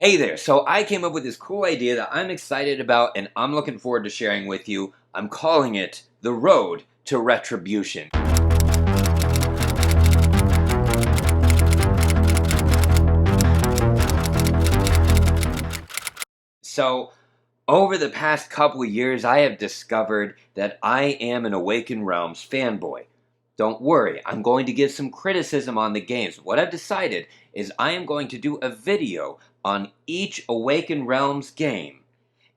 Hey there, so I came up with this cool idea that I'm excited about and I'm looking forward to sharing with you. I'm calling it The Road to Retribution. So, over the past couple of years, I have discovered that I am an Awakened Realms fanboy. Don't worry, I'm going to give some criticism on the games. What I've decided is I am going to do a video on each Awakened Realms game.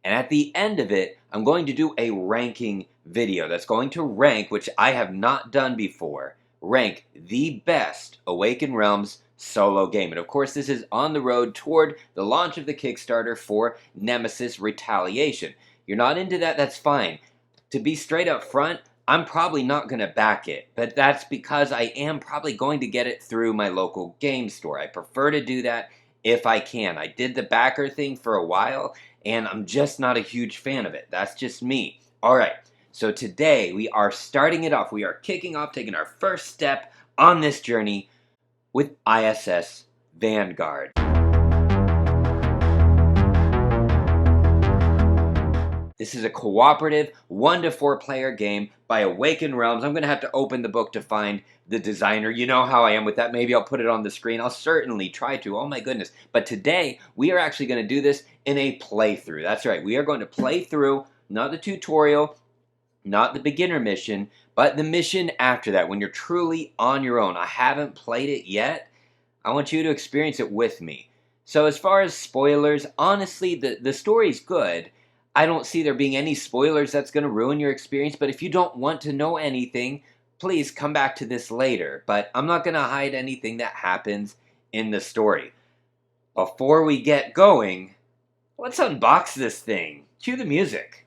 And at the end of it, I'm going to do a ranking video that's going to rank, which I have not done before, rank the best Awakened Realms solo game. And of course, this is on the road toward the launch of the Kickstarter for Nemesis Retaliation. You're not into that, that's fine. To be straight up front, I'm probably not going to back it, but that's because I am probably going to get it through my local game store. I prefer to do that if I can. I did the backer thing for a while, and I'm just not a huge fan of it. That's just me. All right, so today we are starting it off. We are kicking off, taking our first step on this journey with ISS Vanguard. This is a cooperative 1 to 4 player game by Awakened Realms. I'm going to have to open the book to find the designer. You know how I am with that. Maybe I'll put it on the screen. I'll certainly try to. Oh my goodness. But today, we are actually going to do this in a playthrough. That's right. We are going to play through, not the tutorial, not the beginner mission, but the mission after that, when you're truly on your own. I haven't played it yet. I want you to experience it with me. So as far as spoilers, honestly, the story's good. I don't see there being any spoilers that's going to ruin your experience, but if you don't want to know anything, please come back to this later. But I'm not going to hide anything that happens in the story. Before we get going, let's unbox this thing. Cue the music.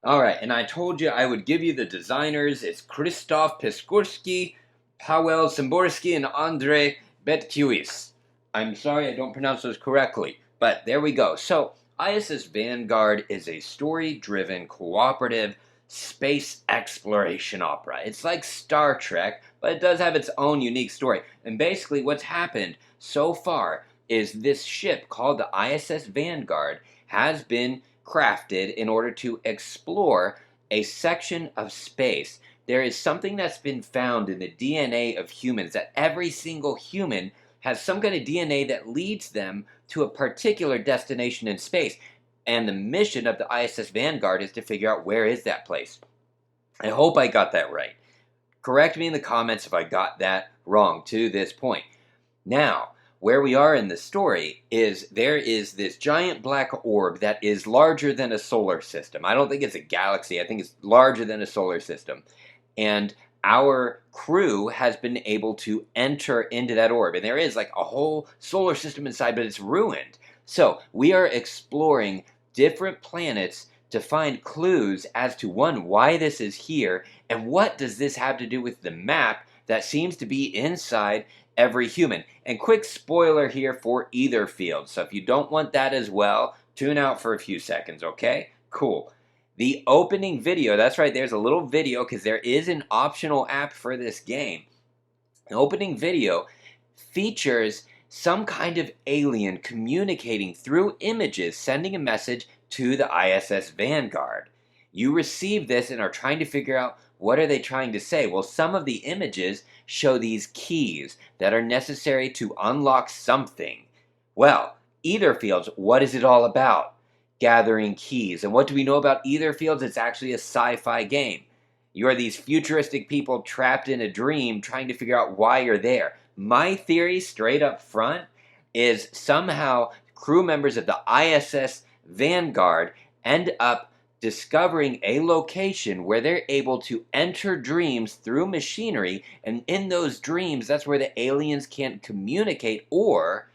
Alright, and I told you I would give you the designers. It's Krzysztof Piskurski, Paweł Szymborski, and Andrzej Betkiewicz. I'm sorry I don't pronounce those correctly, but there we go. So, ISS Vanguard is a story-driven, cooperative, space exploration opera. It's like Star Trek, but it does have its own unique story. And basically what's happened so far is this ship called the ISS Vanguard has been crafted in order to explore a section of space. There is something that's been found in the DNA of humans, that every single human has some kind of DNA that leads them to a particular destination in space. And the mission of the ISS Vanguard is to figure out where is that place. I hope I got that right. Correct me in the comments if I got that wrong to this point. Now, where we are in the story is there is this giant black orb that is larger than a solar system. I don't think it's a galaxy, I think it's larger than a solar system. And our crew has been able to enter into that orb. And there is like a whole solar system inside, but it's ruined. So we are exploring different planets to find clues as to one, why this is here, and what does this have to do with the map that seems to be inside every human. And quick spoiler here for either field. So if you don't want that as well, tune out for a few seconds, okay? Cool. The opening video, that's right, there's a little video because there is an optional app for this game. The opening video features some kind of alien communicating through images, sending a message to the ISS Vanguard. You receive this and are trying to figure out what are they trying to say. Well, some of the images show these keys that are necessary to unlock something. Well, Ether Fields, what is it all about? Gathering keys. And what do we know about Ether Fields? It's actually a sci-fi game. You are these futuristic people trapped in a dream trying to figure out why you're there. My theory, straight up front, is somehow crew members of the ISS Vanguard end up discovering a location where they're able to enter dreams through machinery, and in those dreams, that's where the aliens can't communicate, or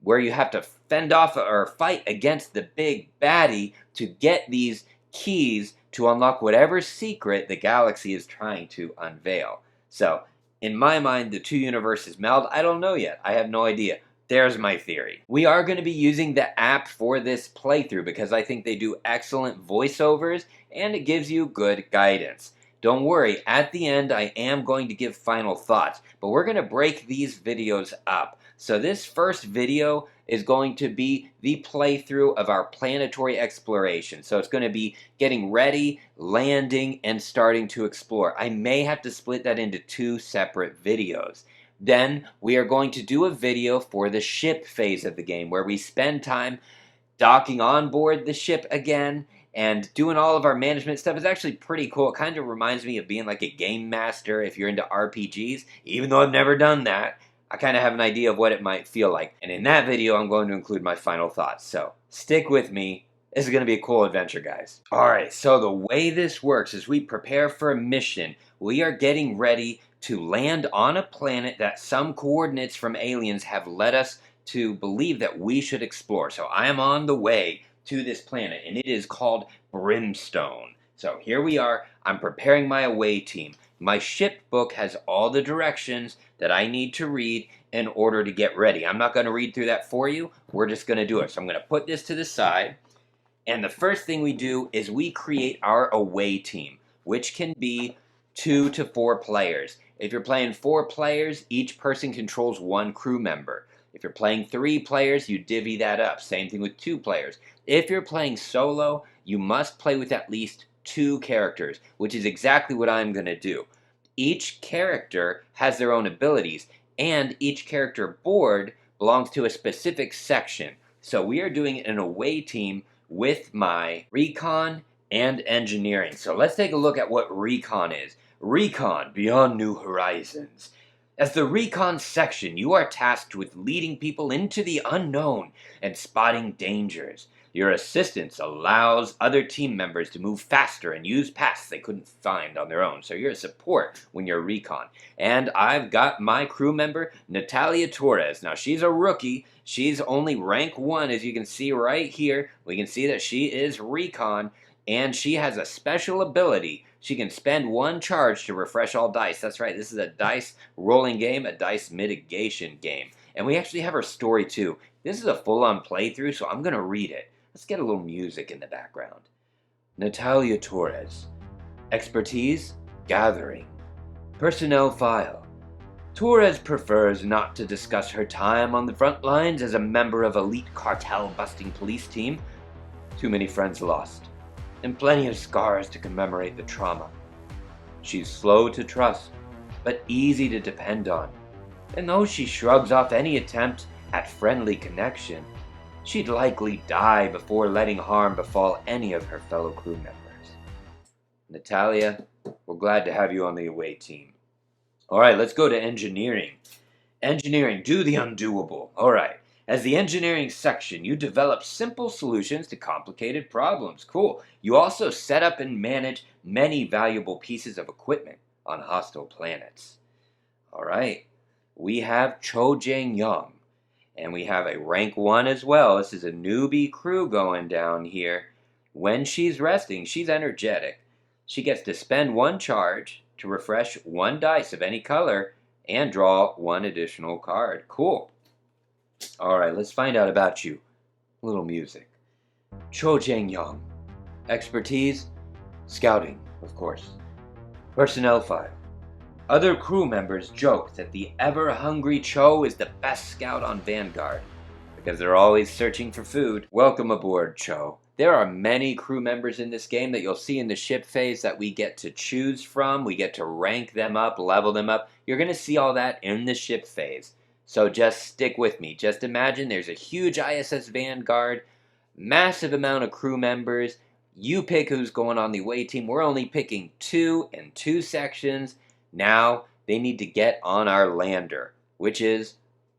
where you have to fend off or fight against the big baddie to get these keys to unlock whatever secret the galaxy is trying to unveil. So, in my mind, the two universes meld. I don't know yet. I have no idea. There's my theory. We are going to be using the app for this playthrough because I think they do excellent voiceovers and it gives you good guidance. Don't worry, at the end I am going to give final thoughts, but we're going to break these videos up. So this first video is going to be the playthrough of our planetary exploration. So it's going to be getting ready, landing, and starting to explore. I may have to split that into two separate videos. Then we are going to do a video for the ship phase of the game where we spend time docking on board the ship again and doing all of our management stuff. Is actually pretty cool. It kind of reminds me of being like a game master if you're into RPGs. Even though I've never done that, I kind of have an idea of what it might feel like. And in that video, I'm going to include my final thoughts. So stick with me. This is going to be a cool adventure, guys. Alright, so the way this works is we prepare for a mission. We are getting ready to land on a planet that some coordinates from aliens have led us to believe that we should explore. So I am on the way to this planet, and it is called Brimstone. So here we are. I'm preparing my away team. My ship book has all the directions that I need to read in order to get ready. I'm not going to read through that for you. We're just going to do it. So I'm going to put this to the side. And the first thing we do is we create our away team, which can be 2 to 4 players. If you're playing 4 players, each person controls 1 crew member. If you're playing 3 players, you divvy that up. Same thing with 2 players. If you're playing solo, you must play with at least 2 characters, which is exactly what I'm going to do. Each character has their own abilities, and each character board belongs to a specific section. So we are doing an away team with my recon and engineering. So let's take a look at what recon is. Recon, Beyond New Horizons. As the recon section, you are tasked with leading people into the unknown and spotting dangers. Your assistance allows other team members to move faster and use paths they couldn't find on their own. So you're a support when you're recon. And I've got my crew member, Natalia Torres. Now she's a rookie. She's only rank 1, as you can see right here. We can see that she is recon, and she has a special ability. She can spend 1 charge to refresh all dice. That's right, this is a dice rolling game, a dice mitigation game. And we actually have her story too. This is a full-on playthrough, so I'm going to read it. Let's get a little music in the background. Natalia Torres. Expertise, gathering. Personnel file. Torres prefers not to discuss her time on the front lines as a member of elite cartel-busting police team. Too many friends lost, and plenty of scars to commemorate the trauma. She's slow to trust, but easy to depend on. And though she shrugs off any attempt at friendly connection, she'd likely die before letting harm befall any of her fellow crew members. Natalia, we're glad to have you on the away team. All right, let's go to engineering. Engineering, do the undoable. All right. As the engineering section, you develop simple solutions to complicated problems. Cool. You also set up and manage many valuable pieces of equipment on hostile planets. All right. We have Cho Jang Young, and we have a rank 1 as well. This is a newbie crew going down here. When she's resting, she's energetic. She gets to spend 1 charge to refresh 1 dice of any color and draw 1 additional card. Cool. All right, let's find out about you. A little music. Cho Jang Young. Expertise? Scouting, of course. Personnel file. Other crew members joke that the ever-hungry Cho is the best scout on Vanguard because they're always searching for food. Welcome aboard, Cho. There are many crew members in this game that you'll see in the ship phase that we get to choose from. We get to rank them up, level them up. You're going to see all that in the ship phase. So just stick with me. Just imagine there's a huge ISS Vanguard, massive amount of crew members. You pick who's going on the away team. We're only picking 2 in 2 sections. Now they need to get on our lander, which is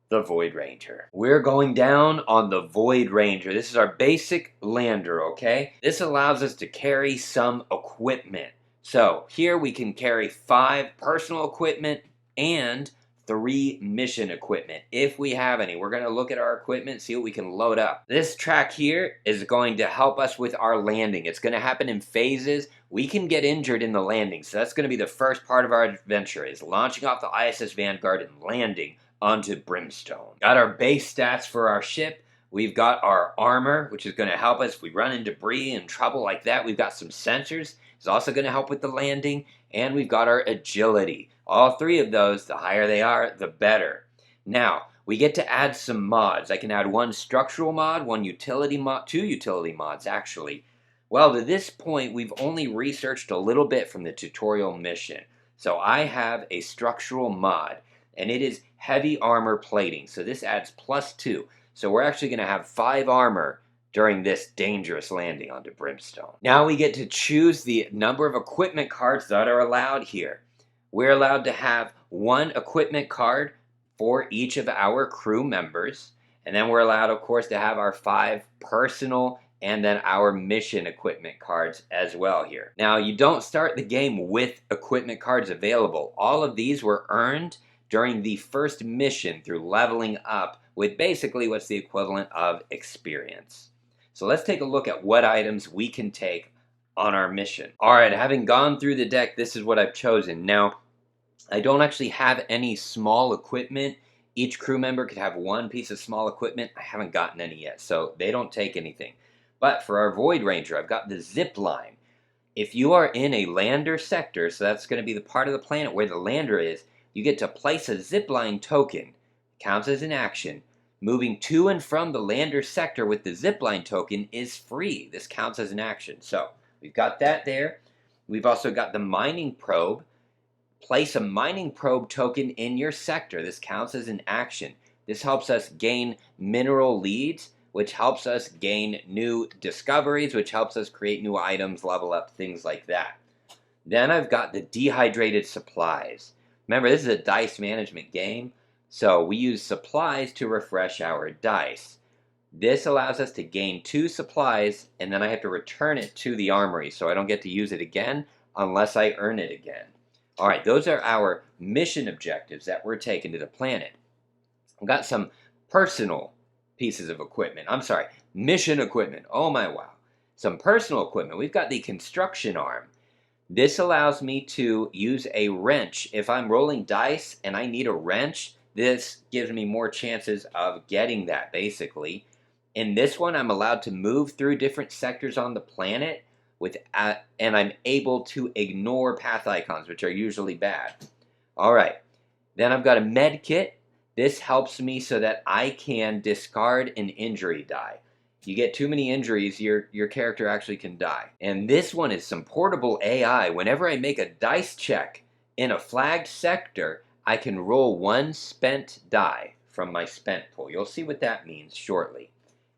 the Void Ranger. We're going down on the Void Ranger. This is our basic lander, okay? This allows us to carry some equipment. So here we can carry 5 personal equipment and 3 mission equipment, if we have any. We're going to look at our equipment, see what we can load up. This track here is going to help us with our landing. It's going to happen in phases. We can get injured in the landing, so that's going to be the first part of our adventure, is launching off the ISS Vanguard and landing onto Brimstone. Got our base stats for our ship. We've got our armor, which is going to help us if we run into debris and trouble like that. We've got some sensors. It's also going to help with the landing. And we've got our agility. All 3 of those, the higher they are, the better. Now, we get to add some mods. I can add 1 structural mod, 1 utility mod, 2 utility mods, actually. Well, to this point, we've only researched a little bit from the tutorial mission. So I have a structural mod, and it is heavy armor plating. So this adds +2. So we're actually going to have 5 armor during this dangerous landing onto Brimstone. Now we get to choose the number of equipment cards that are allowed here. We're allowed to have 1 equipment card for each of our crew members. And then we're allowed, of course, to have our 5 personal and then our mission equipment cards as well here. Now, you don't start the game with equipment cards available. All of these were earned during the first mission through leveling up with basically what's the equivalent of experience. So let's take a look at what items we can take on our mission. All right, having gone through the deck, this is what I've chosen. Now, I don't actually have any small equipment. Each crew member could have 1 piece of small equipment. I haven't gotten any yet, so they don't take anything. But for our Void Ranger, I've got the zip line. If you are in a lander sector, so that's going to be the part of the planet where the lander is, you get to place a zipline token. Counts as an action. Moving to and from the lander sector with the zipline token is free. This counts as an action. So we've got that there. We've also got the mining probe. Place a mining probe token in your sector. This counts as an action. This helps us gain mineral leads, which helps us gain new discoveries, which helps us create new items, level up, things like that. Then I've got the dehydrated supplies. Remember, this is a dice management game, so we use supplies to refresh our dice. This allows us to gain 2 supplies, and then I have to return it to the armory, so I don't get to use it again unless I earn it again. All right, those are our mission objectives that we're taking to the planet. I've got some personal pieces of equipment. I'm sorry, mission equipment. Oh my wow. Some personal equipment. We've got the construction arm. This allows me to use a wrench. If I'm rolling dice and I need a wrench, this gives me more chances of getting that, basically. In this one, I'm allowed to move through different sectors on the planet, and I'm able to ignore path icons, which are usually bad. All right. Then I've got a med kit. This helps me so that I can discard an injury die. You get too many injuries, your character actually can die. And this one is some portable AI. Whenever I make a dice check in a flagged sector, I can roll 1 spent die from my spent pool. You'll see what that means shortly.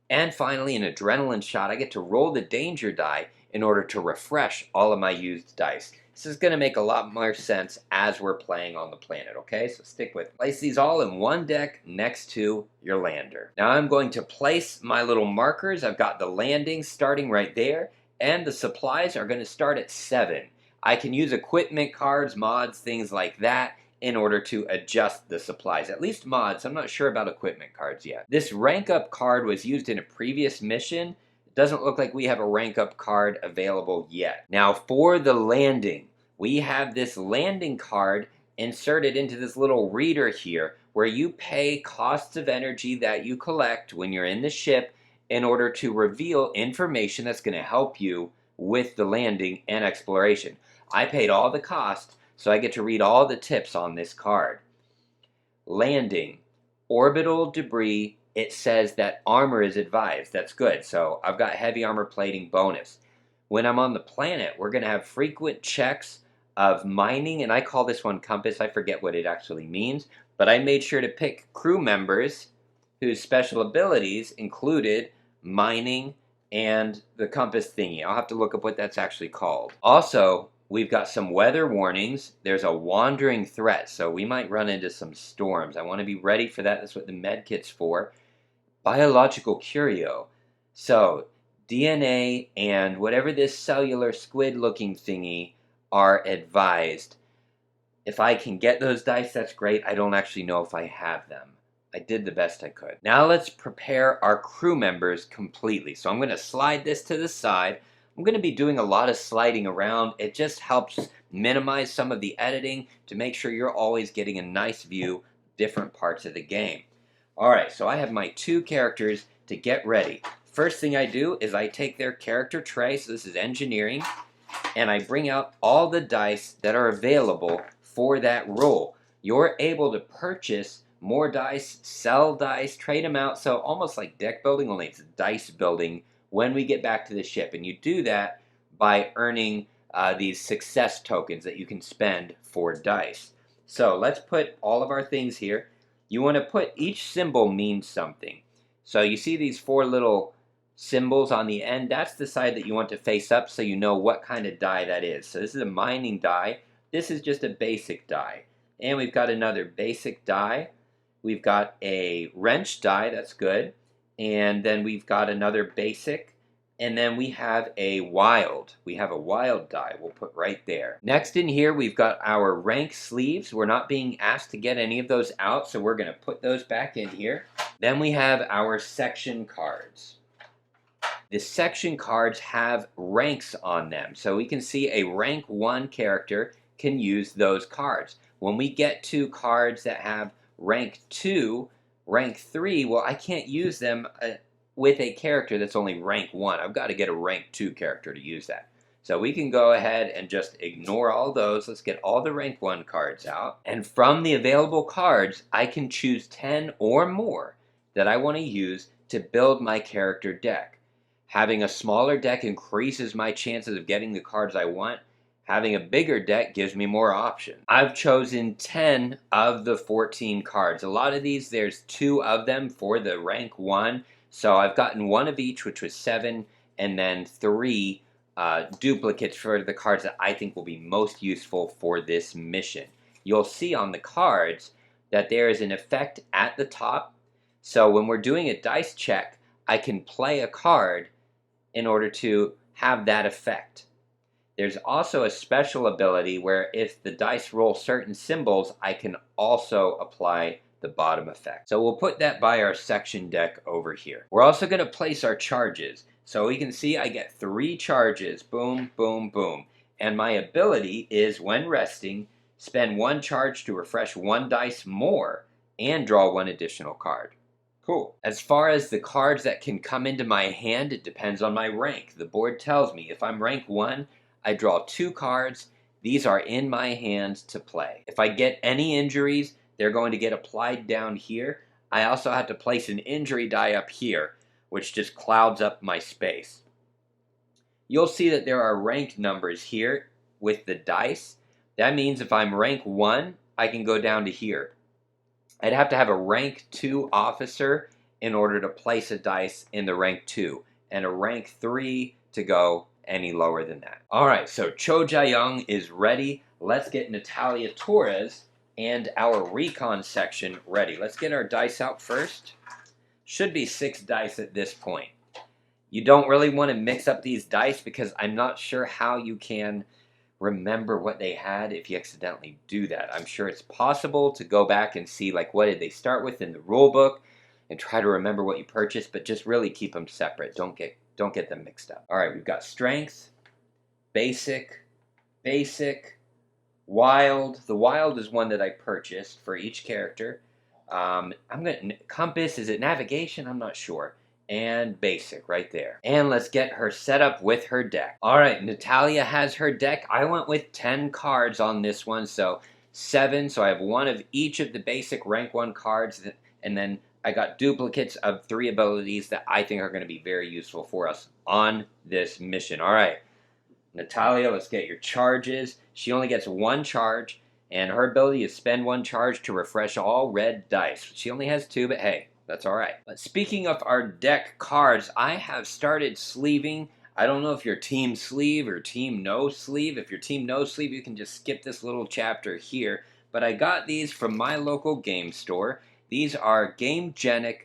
And finally, an adrenaline shot. I get to roll the danger die in order to refresh all of my used dice. This is going to make a lot more sense as we're playing on the planet, okay? So stick with me. Place these all in one deck next to your lander. Now I'm going to place my little markers. I've got the landing starting right there, and the supplies are going to start at 7. I can use equipment cards, mods, things like that in order to adjust the supplies. At least mods. I'm not sure about equipment cards yet. This rank up card was used in a previous mission. Doesn't look like we have a rank up card available yet. Now for the landing, we have this landing card inserted into this little reader here where you pay costs of energy that you collect when you're in the ship in order to reveal information that's going to help you with the landing and exploration. I paid all the cost, so I get to read all the tips on this card. Landing, orbital debris. It says that armor is advised. That's good. So I've got heavy armor plating bonus. When I'm on the planet, we're going to have frequent checks of mining, and I call this one compass. I forget what it actually means, but I made sure to pick crew members whose special abilities included mining and the compass thingy. I'll have to look up what that's actually called. Also, we've got some weather warnings. There's a wandering threat, so we might run into some storms. I want to be ready for that. That's what the med kit's for. Biological curio. So, DNA and whatever this cellular squid-looking thingy are advised. If I can get those dice, that's great. I don't actually know if I have them. I did the best I could. Now let's prepare our crew members completely. So I'm going to slide this to the side. I'm going to be doing a lot of sliding around. It just helps minimize some of the editing to make sure you're always getting a nice view of different parts of the game. Alright, so I have my 2 characters to get ready. First thing I do is I take their character tray, so this is engineering, and I bring out all the dice that are available for that roll. You're able to purchase more dice, sell dice, trade them out, so almost like deck building, only it's dice building when we get back to the ship. And you do that by earning these success tokens that you can spend for dice. So let's put all of our things here. You want to put each symbol means something. So you see these 4 little symbols on the end. That's the side that you want to face up so you know what kind of die that is. So this is a mining die. This is just a basic die. And we've got another basic die. We've got a wrench die. That's good. And then we've got another basic. And then we have a wild. We have a wild die we'll put right there. Next in here, we've got our rank sleeves. We're not being asked to get any of those out, so we're going to put those back in here. Then we have our section cards. The section cards have ranks on them. So we can see a rank 1 character can use those cards. When we get to cards that have rank 2, rank 3, well, I can't use them with a character that's only rank 1. I've got to get a rank 2 character to use that. So we can go ahead and just ignore all those. Let's get all the rank 1 cards out. And from the available cards, I can choose 10 or more that I want to use to build my character deck. Having a smaller deck increases my chances of getting the cards I want. Having a bigger deck gives me more options. I've chosen 10 of the 14 cards. A lot of these, there's 2 of them for the rank 1. So I've gotten 1 of each, which was 7, and then 3 duplicates for the cards that I think will be most useful for this mission. You'll see on the cards that there is an effect at the top. So when we're doing a dice check, I can play a card in order to have that effect. There's also a special ability where if the dice roll certain symbols, I can also apply the bottom effect. So we'll put that by our section deck over here. We're also going to place our charges. So we can see I get 3 charges. Boom, boom, boom. And my ability is, when resting, spend 1 charge to refresh 1 dice more and draw 1 additional card. Cool. As far as the cards that can come into my hand, it depends on my rank. The board tells me if I'm rank 1, I draw 2 cards. These are in my hands to play. If I get any injuries, they're going to get applied down here. I also have to place an injury die up here, which just clouds up my space. You'll see that there are rank numbers here with the dice. That means if I'm rank 1, I can go down to here. I'd have to have a rank 2 officer in order to place a dice in the rank 2, and a rank 3 to go any lower than that. All right, so Cho Jae-young is ready. Let's get Natalia Torres and our recon section ready. Let's get our dice out first. Should be 6 dice at this point. You don't really want to mix up these dice because I'm not sure how you can remember what they had if you accidentally do that. I'm sure it's possible to go back and see like what did they start with in the rule book and try to remember what you purchased, but just really keep them separate. Don't get them mixed up. All right, we've got strength, basic, wild. The wild is one that I purchased for each character. Compass, is it navigation? I'm not sure. And basic right there. And let's get her set up with her deck. All right, Natalia has her deck. I went with 10 cards on this one, so 7. So I have 1 of each of the basic rank 1 cards, and then I got duplicates of 3 abilities that I think are going to be very useful for us on this mission. All right, Natalia, let's get your charges. She only gets 1 charge, and her ability is spend 1 charge to refresh all red dice. She only has 2, but hey, that's all right. But speaking of our deck cards, I have started sleeving. I don't know if you're team sleeve or team no sleeve. If you're team no sleeve, you can just skip this little chapter here. But I got these from my local game store. These are Gamegenic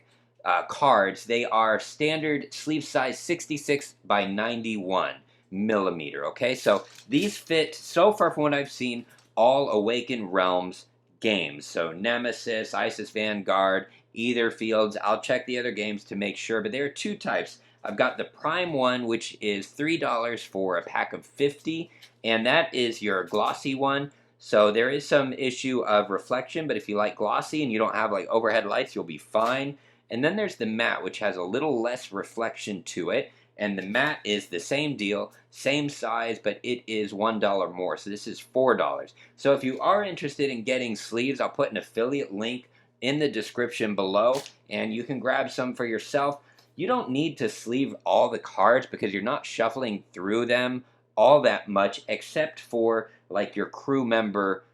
cards. They are standard sleeve size 66 by 91 millimeter. Okay, so these fit, so far from what I've seen, all Awakened Realms games. So Nemesis, ISS Vanguard, either fields. I'll check the other games to make sure, but there are 2 types. I've got the Prime one, which is $3 for a pack of 50, and that is your glossy one. So there is some issue of reflection, but if you like glossy and you don't have like overhead lights, you'll be fine. And then there's the matte, which has a little less reflection to it, and the matte is the same deal, same size, but it is $1 more. So this is $4. So if you are interested in getting sleeves, I'll put an affiliate link in the description below, and you can grab some for yourself. You don't need to sleeve all the cards because you're not shuffling through them all that much, except for like your crew member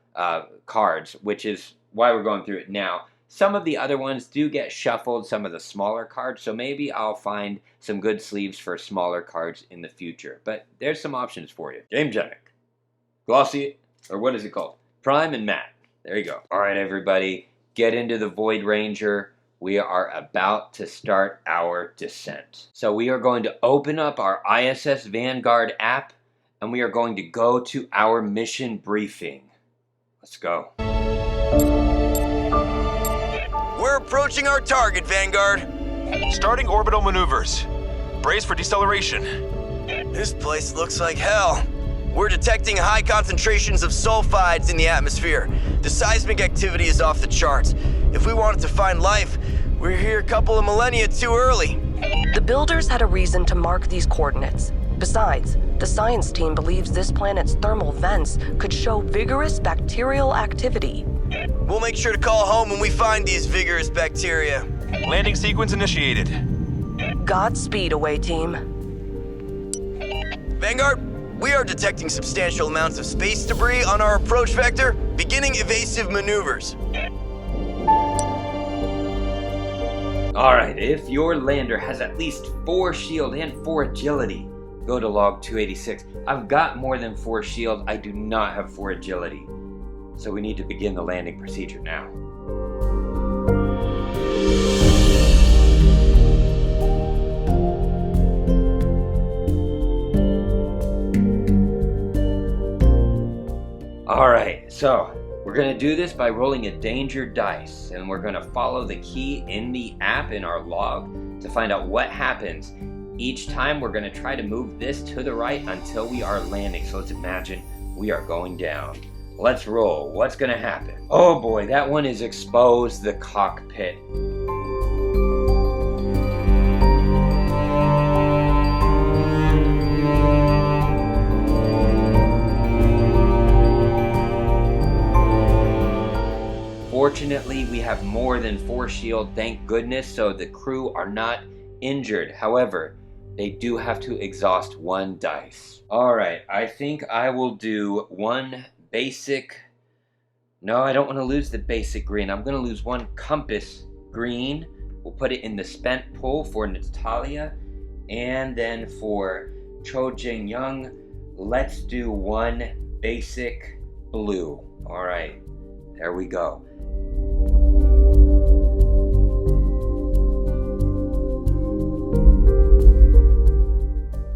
cards, which is why we're going through it now. Some of the other ones do get shuffled, some of the smaller cards, so maybe I'll find some good sleeves for smaller cards in the future. But there's some options for you. Gamegenic, glossy, or what is it called? Prime and matte. There you go. All right, everybody. Get into the Void Ranger. We are about to start our descent. So we are going to open up our ISS Vanguard app, and we are going to go to our mission briefing. Let's go. We're approaching our target, Vanguard. Starting orbital maneuvers. Brace for deceleration. This place looks like hell. We're detecting high concentrations of sulfides in the atmosphere. The seismic activity is off the charts. If we wanted to find life, we're here a couple of millennia too early. The builders had a reason to mark these coordinates. Besides, the science team believes this planet's thermal vents could show vigorous bacterial activity. We'll make sure to call home when we find these vigorous bacteria. Landing sequence initiated. Godspeed, away team. Vanguard, we are detecting substantial amounts of space debris on our approach vector, beginning evasive maneuvers. Alright, if your lander has at least 4 shield and 4 agility, go to log 286. I've got more than 4 shield, I do not have 4 agility. So we need to begin the landing procedure now. Alright, so we're going to do this by rolling a danger dice, and we're going to follow the key in the app in our log to find out what happens. Each time we're going to try to move this to the right until we are landing. So let's imagine we are going down. Let's roll. What's going to happen? Oh boy, that one is exposed, the cockpit. Fortunately, we have more than 4 shield, thank goodness, so the crew are not injured. However, they do have to exhaust 1 dice. Alright, I think I will do 1 basic. No, I don't want to lose the basic green. I'm going to lose 1 compass green. We'll put it in the spent pool for Natalia. And then for Chojin Young. Let's do one basic blue. All right, there we go.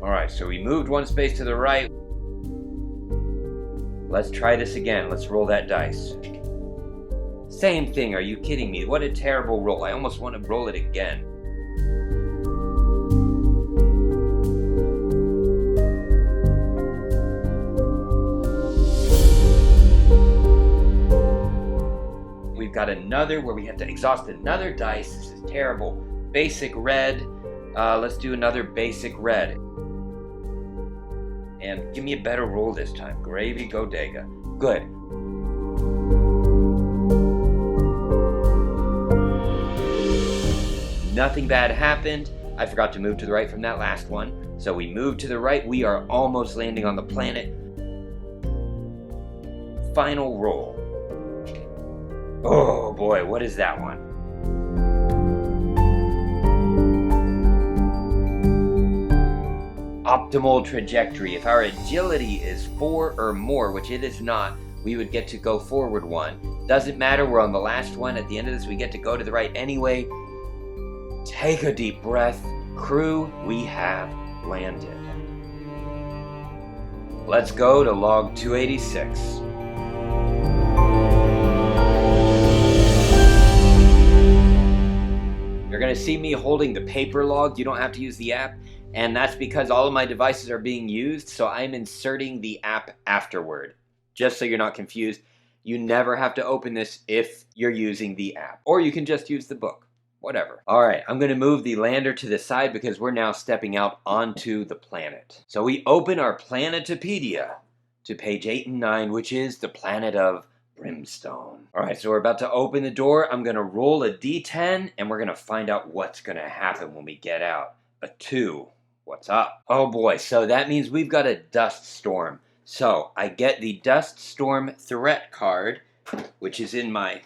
All right, so we moved one space to the right. Let's try this again. Let's roll that dice. Same thing, are you kidding me? What a terrible roll. I almost want to roll it again. We've got another where we have to exhaust another dice. This is terrible. Basic red. Let's do another basic red. And give me a better roll this time. Gravy Godega. Good. Nothing bad happened. I forgot to move to the right from that last one. So we moved to the right. We are almost landing on the planet. Final roll. Oh boy, what is that one? Optimal trajectory. If our agility is 4 or more, which it is not, we would get to go forward 1. Doesn't matter, we're on the last one. At the end of this, we get to go to the right anyway. Take a deep breath. Crew, we have landed. Let's go to log 286. You're going to see me holding the paper log. You don't have to use the app. And that's because all of my devices are being used, so I'm inserting the app afterward. Just so you're not confused, you never have to open this if you're using the app. Or you can just use the book. Whatever. All right, I'm going to move the lander to the side because we're now stepping out onto the planet. So we open our Planetopedia to page 8 and 9, which is the planet of Brimstone. All right, so we're about to open the door. I'm going to roll a d10, and we're going to find out what's going to happen when we get out. A 2. What's up? Oh boy, so that means we've got a dust storm. So I get the dust storm threat card, which is in my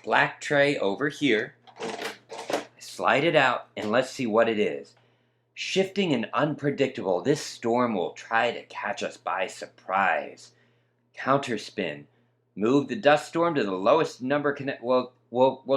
black tray over here. I slide it out, and let's see what it is. Shifting and unpredictable, this storm will try to catch us by surprise. Counterspin. Move the dust storm to the lowest number connect. We'll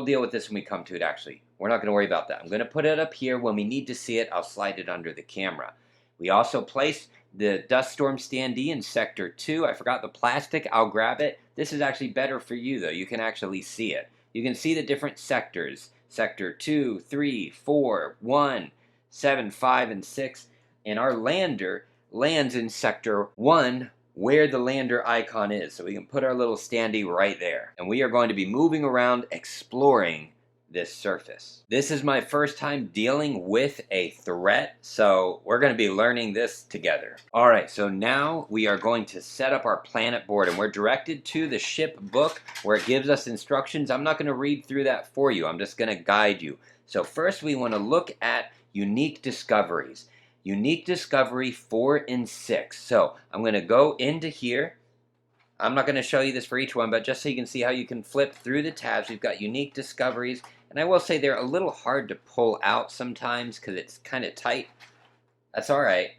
deal with this when we come to it, actually. We're not going to worry about that. I'm going to put it up here. When we need to see it, I'll slide it under the camera. We also place the dust storm standee in Sector 2. I forgot the plastic. I'll grab it. This is actually better for you, though. You can actually see it. You can see the different sectors. Sector 2, 3, 4, 1, 7, 5, and 6. And our lander lands in Sector 1, where the lander icon is. So we can put our little standee right there. And we are going to be moving around exploring this surface. This is my first time dealing with a threat, so we're going to be learning this together. All right, so now we are going to set up our planet board, and we're directed to the ship book where it gives us instructions. I'm not going to read through that for you. I'm just going to guide you. So first we want to look at unique discoveries. Unique discovery 4 and 6. So I'm going to go into here. I'm not going to show you this for each one, but just so you can see how you can flip through the tabs, we've got unique discoveries. And I will say they're a little hard to pull out sometimes because it's kind of tight. That's all right.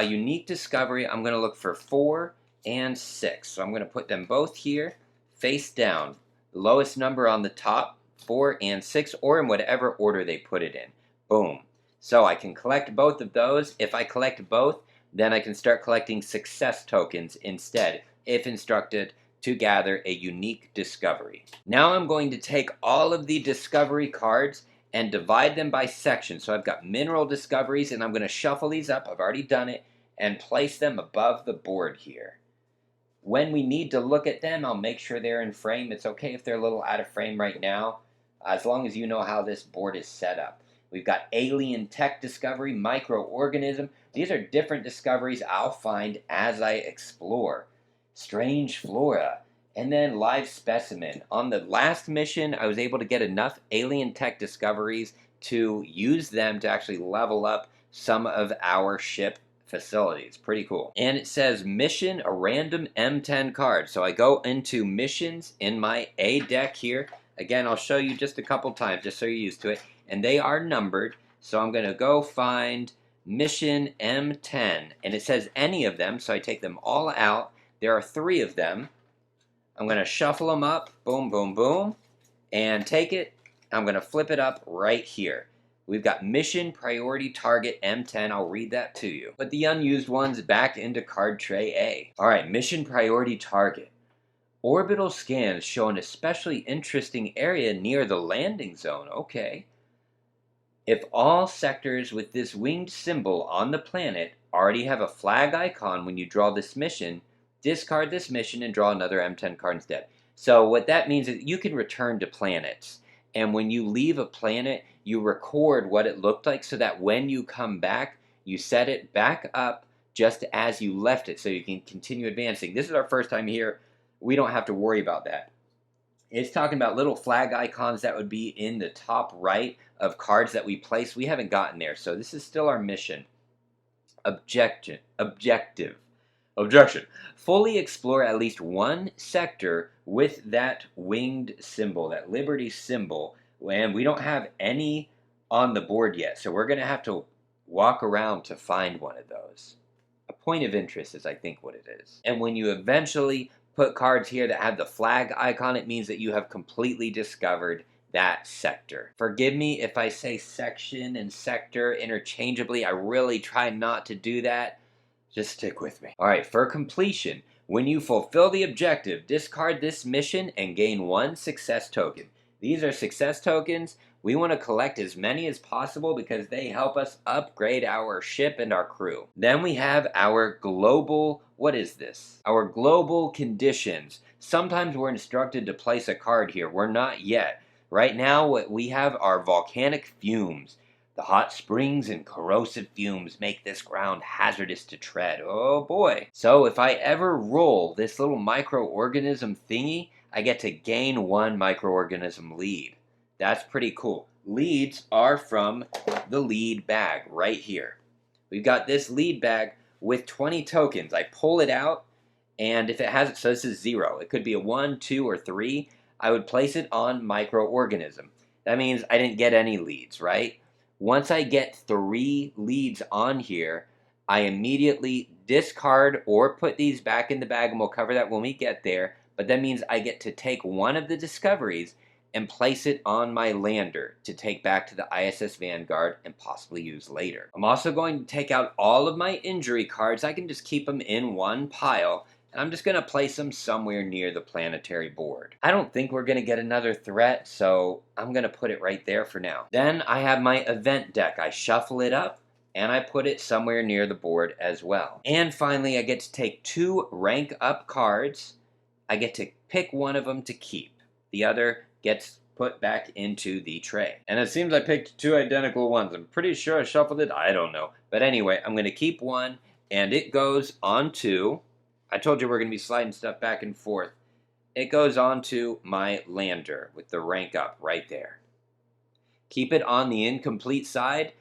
Unique discovery, I'm going to look for 4 and 6. So I'm going to put them both here, face down. The lowest number on the top, 4 and 6, or in whatever order they put it in. Boom. So I can collect both of those. If I collect both, then I can start collecting success tokens instead, if instructed to gather a unique discovery. Now I'm going to take all of the discovery cards and divide them by section. So I've got mineral discoveries, and I'm going to shuffle these up. I've already done it, and place them above the board here. When we need to look at them, I'll make sure they're in frame. It's okay if they're a little out of frame right now, as long as you know how this board is set up. We've got alien tech discovery, microorganism. These are different discoveries I'll find as I explore. Strange flora, and then live specimen. On the last mission, I was able to get enough alien tech discoveries to use them to actually level up some of our ship facilities. Pretty cool. And it says mission, a random M10 card. So I go into missions in my A deck here. Again, I'll show you just a couple times just so you're used to it. And they are numbered. So I'm going to go find mission M10, and it says any of them, so I take them all out. There are 3 of them. I'm going to shuffle them up, boom, boom, boom, and take it. I'm going to flip it up right here. We've got mission priority target M10. I'll read that to you. Put the unused ones back into card tray A. All right, mission priority target. Orbital scans show an especially interesting area near the landing zone. Okay. If all sectors with this winged symbol on the planet already have a flag icon when you draw this mission, discard this mission and draw another M10 card instead. So what that means is you can return to planets. And when you leave a planet, you record what it looked like so that when you come back, you set it back up just as you left it so you can continue advancing. This is our first time here. We don't have to worry about that. It's talking about little flag icons that would be in the top right of cards that we place. We haven't gotten there, so this is still our mission. Objection. Fully explore at least one sector with that winged symbol, that Liberty symbol, and we don't have any on the board yet, so we're going to have to walk around to find one of those. A point of interest is, I think, what it is. And when you eventually put cards here that have the flag icon, it means that you have completely discovered that sector. Forgive me if I say section and sector interchangeably. I really try not to do that. Just stick with me. All right, for completion, when you fulfill the objective, discard this mission and gain 1 success token. These are success tokens. We want to collect as many as possible because they help us upgrade our ship and our crew. Then we have our global, what is this? Our global conditions. Sometimes we're instructed to place a card here. We're not yet. Right now what we have are volcanic fumes. The hot springs and corrosive fumes make this ground hazardous to tread. Oh boy. So if I ever roll this little microorganism thingy, I get to gain 1 microorganism lead. That's pretty cool. Leads are from the lead bag right here. We've got this lead bag with 20 tokens. I pull it out, and if it has it, so this is 0. It could be a 1, 2, or 3. I would place it on microorganism. That means I didn't get any leads, right? Once I get 3 leads on here, I immediately discard or put these back in the bag, and we'll cover that when we get there. But that means I get to take one of the discoveries and place it on my lander to take back to the ISS Vanguard and possibly use later. I'm also going to take out all of my injury cards. I can just keep them in one pile, and I'm just going to place them somewhere near the planetary board. I don't think we're going to get another threat, so I'm going to put it right there for now. Then I have my event deck. I shuffle it up, and I put it somewhere near the board as well. And finally, I get to take 2 rank up cards. I get to pick one of them to keep. The other gets put back into the tray. And it seems I picked 2 identical ones. I'm pretty sure I shuffled it. I don't know. But anyway, I'm going to keep one, and it goes onto, I told you we're going to be sliding stuff back and forth. It goes onto my lander with the rank up right there. Keep it on the incomplete side.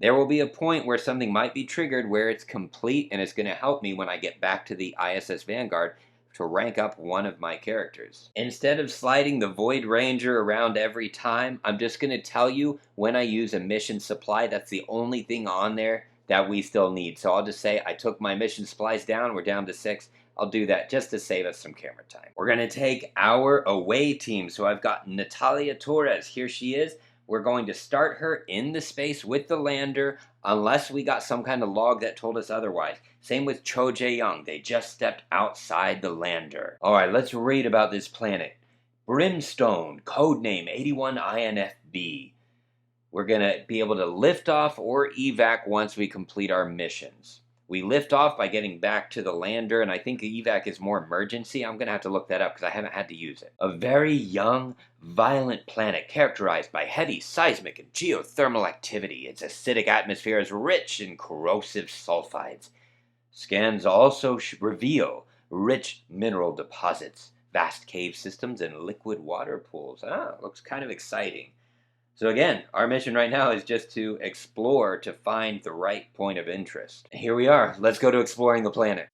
There will be a point where something might be triggered where it's complete, and it's going to help me when I get back to the ISS Vanguard to rank up one of my characters. Instead of sliding the Void Ranger around every time, I'm just going to tell you when I use a mission supply. That's the only thing on there that we still need. So I'll just say I took my mission supplies down. We're down to 6. I'll do that just to save us some camera time. We're going to take our away team. So I've got Natalia Torres. Here she is. We're going to start her in the space with the lander unless we got some kind of log that told us otherwise. Same with Cho Jae-young. They just stepped outside the lander. All right, let's read about this planet. Brimstone, codename 81INFB. We're going to be able to lift off or evac once we complete our missions. We lift off by getting back to the lander, and I think evac is more emergency. I'm going to have to look that up because I haven't had to use it. A very young, violent planet characterized by heavy seismic and geothermal activity. Its acidic atmosphere is rich in corrosive sulfides. Scans also reveal rich mineral deposits, vast cave systems, and liquid water pools. Looks kind of exciting. So again, our mission right now is just to explore to find the right point of interest. Here we are. Let's go to exploring the planet.